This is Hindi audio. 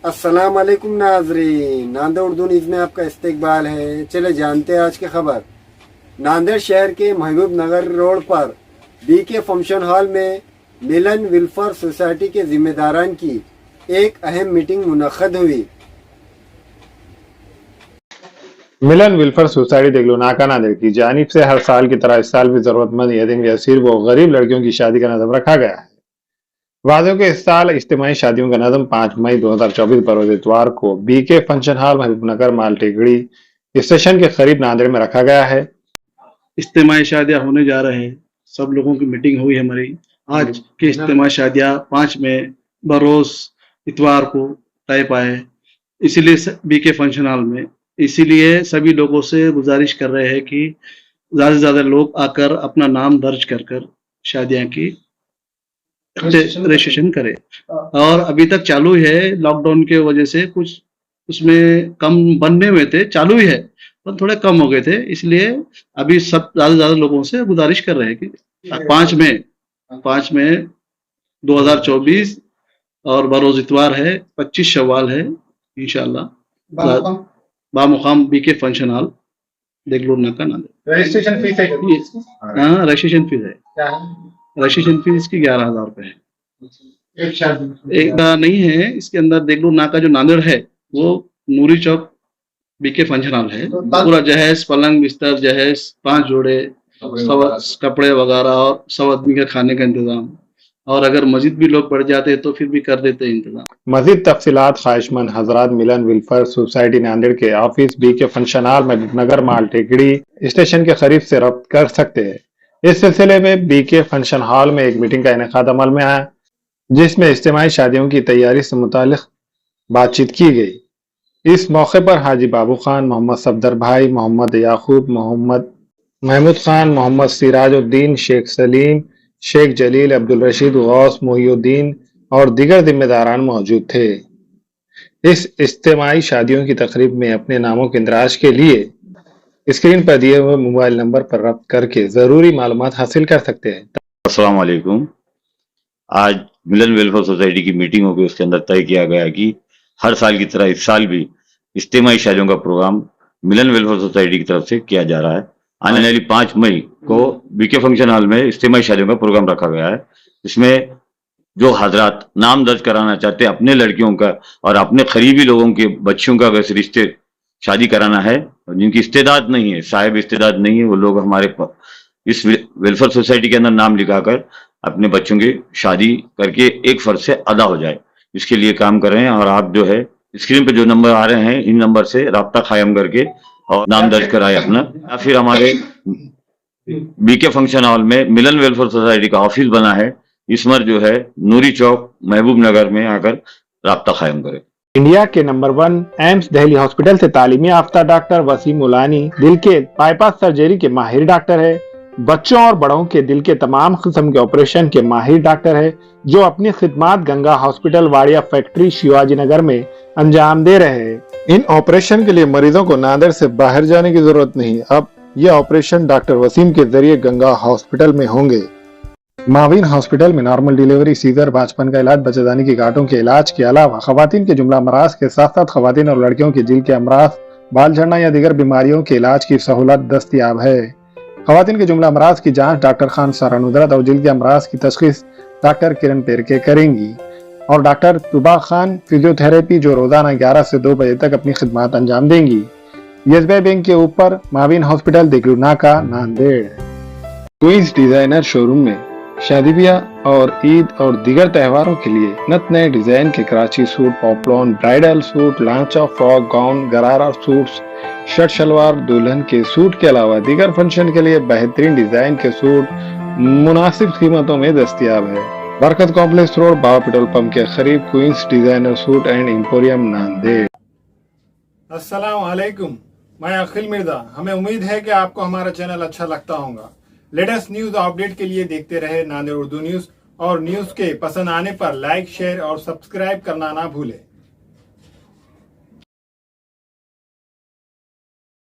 अस्सलाम वालेकुम नाजरीन, नांदेड़ उर्दू न्यूज़ में आपका इस्तकबाल है। चले जानते हैं आज की खबर। नांदेड़ शहर के महबूब नगर रोड पर बीके फंक्शन हॉल में मिलन वेलफेयर सोसाइटी के जिम्मेदारान की एक अहम मीटिंग मुनक्कद हुई। मिलन वेलफेयर सोसाइटी देगलू नाका नांदेड़ की जानिब से हर साल की तरह इस साल भी जरूरतमंद यतीम यसीर व गरीब लड़कियों की शादी का नज़म रखा गया है। वादों के इस साल इज्तिमाई शादियों का नज़म 5 मई 2024 पर रोज इतवार को BK function hall Mahbubnagar Maltekdi station के करीब नांदेड़ में रखा गया है। इज्तिमाई शादियां होने जा रहे हैं। सब लोगों की मीटिंग हुई हमारी। आज की इज्तिमाई शादियां 5 में बरोज इतवार को तय पाए, इसीलिए बीके फंक्शन हॉल में। इसीलिए सभी लोगों से गुजारिश कर रहे हैं कि ज्यादा से ज्यादा लोग आकर अपना नाम दर्ज कर कर शादियां की रजिस्ट्रेशन करें। और अभी तक चालू है, लॉकडाउन के वजह से कुछ उसमें कम बनने हुए थे, चालू ही है पर थोड़े कम हो गए थे। इसलिए अभी सब ज्यादा से ज्यादा लोगों से गुजारिश कर रहे हैं कि 5 में 2024 और बरोज इतवार है, 25 शव्वाल है इंशाल्लाह, बामुकाम बीके फंक्शन हॉल देगलूर नाका नांदेड़। रजिस्ट्रेशन फीस है? हाँ, रजिस्ट्रेशन फीस है। रजिस्ट्रेशन फीस की 11,000 रुपए है। एक नहीं है, इसके अंदर देगलूर नाका जो नांदेड़ है वो नूरी चौक बीके फंक्शन हॉल है। पूरा जहेज, पलंग बिस्तर, जहेज 5 जोड़े, सब कपड़े वगैरह और सब आदमी का खाने का इंतजाम। और अगर मस्जिद भी लोग बढ़ जाते हैं तो फिर भी कर देते हैं इंतजाम। मजीद तफसीलात ख्वाहिशमंद हजरात मिलन वेलफेयर सोसाइटी नांदेड़ के office BK function hall Mahbubnagar Maltekdi station के करीब से रब्त कर सकते हैं। इस सिलसिले में बीके फंक्शन हॉल में एक मीटिंग का इनेकाद अमल में आया, जिसमें इज्तिमाई शादियों की तैयारी से मुतालिक बातचीत की गई। इस मौके पर हाजी बाबू खान, मोहम्मद सफदर भाई, मोहम्मद याकूब, मोहम्मद महमूद खान, मोहम्मद सिराजुद्दीन, शेख सलीम, शेख जलील, अब्दुल रशीद, गौस, मोहिउद्दीन और दीगर जिम्मेदारान मौजूद थे। इस इज्तिमाई शादियों की तकरीब में अपने नामों के इंदराज के लिए स्क्रीन पर दिए हुए मोबाइल नंबर पर रब्त करके जरूरी मालूमात हासिल कर सकते हैं। अस्सलाम वालेकुम। आज मिलन वेलफेयर सोसाइटी की मीटिंग होगी, उसके अंदर तय किया गया कि हर साल की तरह इस साल भी इज्तिमाई शादियों का प्रोग्राम मिलन वेलफेयर सोसाइटी की तरफ से किया जा रहा है। आने वाली 5 मई को बीके फंक्शन हॉल में इज्तिमाई शादियों का प्रोग्राम रखा गया है। इसमें जो हजरात नाम दर्ज कराना चाहते हैं अपने लड़कियों का और अपने करीबी लोगों के बच्चों का अगर रिश्ते शादी कराना है, जिनकी इस्तेदाद नहीं है, साहिब इस्तेदाद नहीं है, वो लोग हमारे इस वेलफेयर सोसाइटी के अंदर नाम लिखाकर अपने बच्चों की शादी करके एक फर्ज से अदा हो जाए, इसके लिए काम कर रहे हैं। और आप जो है स्क्रीन पे जो नंबर आ रहे हैं, इन नंबर से राब्ता कायम करके और नाम दर्ज कराए अपना, या फिर हमारे बीके फंक्शन हॉल में मिलन वेलफेयर सोसाइटी का ऑफिस बना है, इसमें जो है नूरी चौक महबूब नगर में आकर राब्ता कायम करें। इंडिया के नंबर 1 एम्स दिल्ली हॉस्पिटल से तालीमी याफ्ता डॉक्टर वसीम मुलानी दिल के बाईपास सर्जरी के माहिर डॉक्टर है। बच्चों और बड़ों के दिल के तमाम किस्म के ऑपरेशन के माहिर डॉक्टर है, जो अपनी खिदमात गंगा हॉस्पिटल वाड़िया फैक्ट्री शिवाजी नगर में अंजाम दे रहे हैं। इन ऑपरेशन के लिए मरीजों को नांदेड़ से बाहर जाने की जरूरत नहीं। अब ये ऑपरेशन डॉक्टर वसीम के जरिए गंगा हॉस्पिटल में होंगे। माविन हॉस्पिटल में नॉर्मल डिलीवरी, सीजर, बाचपन का इलाज, बच्चेदानी की गांठों के इलाज के अलावा खवातीन के जुमला अमराज के साथ साथ खवातीन और लड़कियों के दिल के अमराज, बाल झड़ना या दीगर बीमारियों के इलाज की सहूलत दस्तयाब है। खवातीन के जुमला अमराज की जांच डॉक्टर खान सारा नुदरत और दिल के अमराज की तशखीस डॉक्टर किरण पेरके करेंगी। और डॉक्टर तुबा खान फिजियोथेरेपी, जो रोजाना 11 से 2 बजे तक अपनी खिदमत अंजाम देंगी। एसबीआई बैंक के ऊपर माविन हॉस्पिटल देगलूर नाका नांदेड़। क्वींस डिजाइनर शोरूम में शादी ब्याह और ईद और दीगर त्योहारों के लिए नत नए डिजाइन के Karachi suit, poplin, bridal suit, लांचा, frock, gown, gharara suits, shirt shalwar, दुल्हन के सूट के अलावा दीगर फंक्शन के लिए बेहतरीन डिजाइन के सूट मुनासिब कीमतों में दस्तयाब है। Barkat complex road, Baba petrol pump के करीब, Queens designer suit and emporium Nanded. अस्सलाम वालेकुम, मैं अखिल मिर्जा। हमें उम्मीद है कि आपको हमारा चैनल अच्छा लगता होगा। लेटेस्ट न्यूज अपडेट के लिए देखते रहे नांदेड़ उर्दू न्यूज, और न्यूज के पसंद आने पर लाइक, शेयर और सब्सक्राइब करना ना भूलें।